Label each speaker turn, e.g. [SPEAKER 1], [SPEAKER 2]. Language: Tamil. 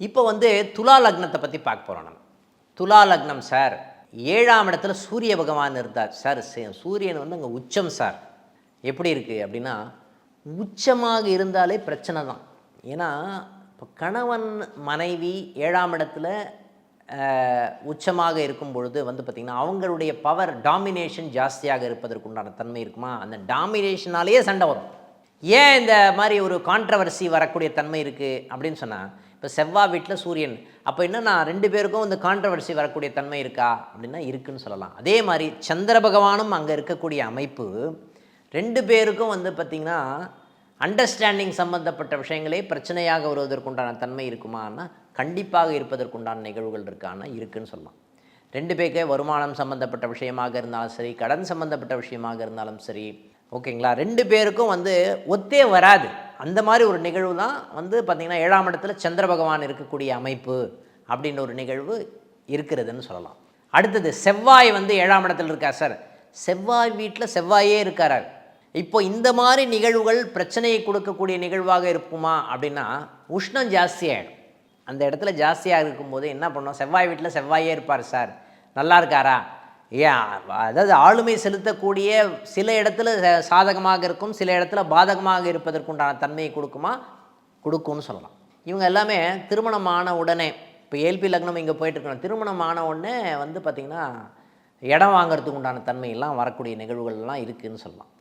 [SPEAKER 1] இப்போ துலா லக்னத்தை பற்றி பார்க்க போகிறோம் நம்ம. துலா லக்னம் சார், 7ஆம் இடத்துல சூரிய பகவான் இருந்தார் சார். சூரியன் அங்கே உச்சம் சார். எப்படி இருக்குது அப்படின்னா, உச்சமாக இருந்தாலே பிரச்சனை தான். ஏன்னா இப்போ கணவன் மனைவி 7ஆம் இடத்துல உச்சமாக இருக்கும் பொழுது பார்த்திங்கன்னா அவங்களுடைய பவர் டாமினேஷன் ஜாஸ்தியாக இருப்பதற்குண்டான தன்மை இருக்குமா, அந்த டாமினேஷனாலேயே சண்டை வரும். ஏன் இந்த மாதிரி ஒரு கான்ட்ரவர்சி வரக்கூடிய தன்மை இருக்குது அப்படின்னு சொன்னால், இப்போ செவ்வாய் வீட்டில் சூரியன், அப்போ என்னன்னா 2 பேருக்கும் இந்த கான்ட்ரவர்சி வரக்கூடிய தன்மை இருக்கா அப்படின்னா இருக்குன்னு சொல்லலாம். அதே மாதிரி சந்திர பகவானும் அங்கே இருக்கக்கூடிய அமைப்பு 2 பேருக்கும் பார்த்திங்கன்னா அண்டர்ஸ்டாண்டிங் சம்பந்தப்பட்ட விஷயங்களே பிரச்சனையாக வருவதற்குண்டான தன்மை இருக்குமானா கண்டிப்பாக இருப்பதற்குண்டான நிகழ்வுகள் இருக்கான்னா இருக்குன்னு சொல்லலாம். 2 பேருக்கே வருமானம் சம்மந்தப்பட்ட விஷயமாக இருந்தாலும் சரி, கடன் சம்மந்தப்பட்ட விஷயமாக இருந்தாலும் சரி, ஓகேங்களா, 2 பேருக்கும் ஒத்தே வராது. அந்த மாதிரி ஒரு நிகழ்வு தான் பார்த்திங்கன்னா 7ஆம் இடத்துல சந்திர பகவான் இருக்கக்கூடிய அமைப்பு அப்படின்ற ஒரு நிகழ்வு இருக்கிறதுன்னு சொல்லலாம். அடுத்தது செவ்வாய் 7ஆம் இடத்துல இருக்கார் சார். செவ்வாய் வீட்டில் செவ்வாயே இருக்கார். இப்போ இந்த மாதிரி நிகழ்வுகள் பிரச்சனையை கொடுக்கக்கூடிய நிகழ்வாக இருக்குமா அப்படின்னா, உஷ்ணம் ஜாஸ்தியாகிடும். அந்த இடத்துல ஜாஸ்தியாக இருக்கும்போது என்ன பண்ணோம், செவ்வாய் வீட்டில் செவ்வாயே இருப்பார் சார், நல்லா இருக்காரா, ஏன் அதாவது ஆளுமை செலுத்தக்கூடிய சில இடத்துல சாதகமாக இருக்கும், சில இடத்துல பாதகமாக இருப்பதற்குண்டான தன்மையை கொடுக்கும்னு சொல்லலாம். இவங்க எல்லாமே திருமணமான உடனே, இப்போ ஏல்பி லக்னம் இங்கே போயிட்டுருக்கணும், திருமணமான உடனே பார்த்திங்கன்னா இடம் வாங்கிறதுக்கு உண்டான தன்மையெல்லாம் வரக்கூடிய நிகழ்வுகள்லாம் இருக்குதுன்னு சொல்லலாம்.